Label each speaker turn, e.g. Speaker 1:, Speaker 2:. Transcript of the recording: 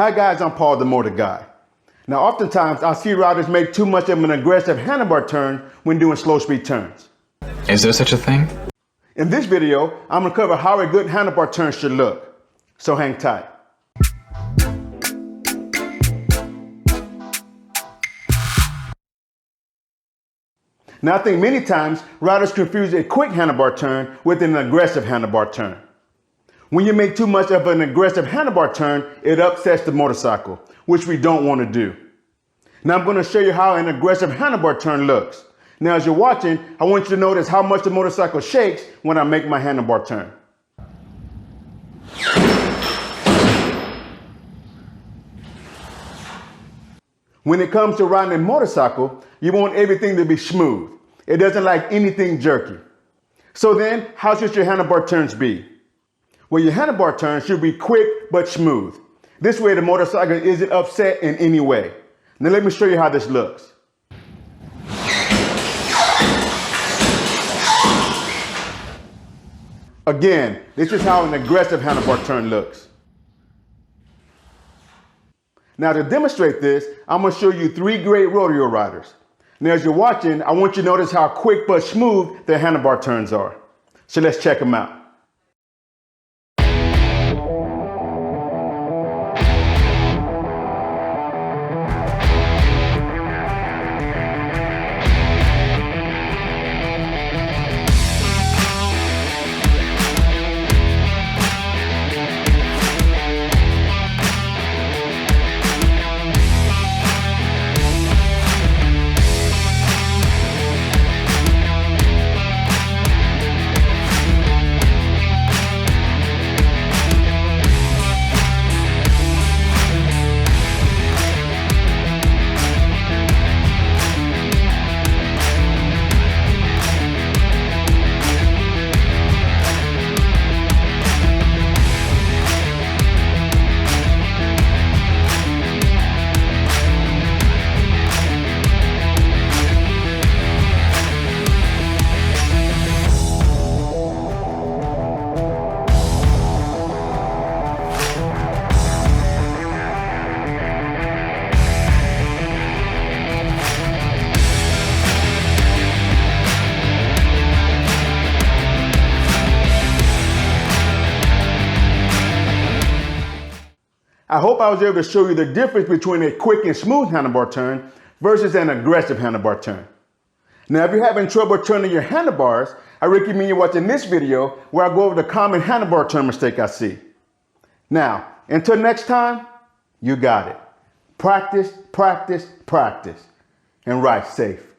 Speaker 1: Hi guys, I'm Paul the Motor Guy. Now oftentimes I see riders make too much of an aggressive handlebar turn when doing slow speed turns.
Speaker 2: Is there such a thing?
Speaker 1: In this video, I'm going to cover how a good handlebar turn should look. So hang tight. Now I think many times riders confuse a quick handlebar turn with an aggressive handlebar turn. When you make too much of an aggressive handlebar turn, it upsets the motorcycle, which we don't want to do. Now I'm going to show you how an aggressive handlebar turn looks. Now as you're watching, I want you to notice how much the motorcycle shakes when I make my handlebar turn. When it comes to riding a motorcycle, you want everything to be smooth. It doesn't like anything jerky. So then, how should your handlebar turns be? Well, your handlebar turn should be quick but smooth. This way the motorcycle isn't upset in any way. Now let me show you how this looks. Again, this is how an aggressive handlebar turn looks. Now to demonstrate this, I'm going to show you 3 great rodeo riders. Now as you're watching, I want you to notice how quick but smooth their handlebar turns are. So let's check them out. I hope I was able to show you the difference between a quick and smooth handlebar turn versus an aggressive handlebar turn. Now, if you're having trouble turning your handlebars, I recommend you watching this video where I go over the common handlebar turn mistake I see. Now, until next time, you got it. Practice, practice, practice, and ride safe.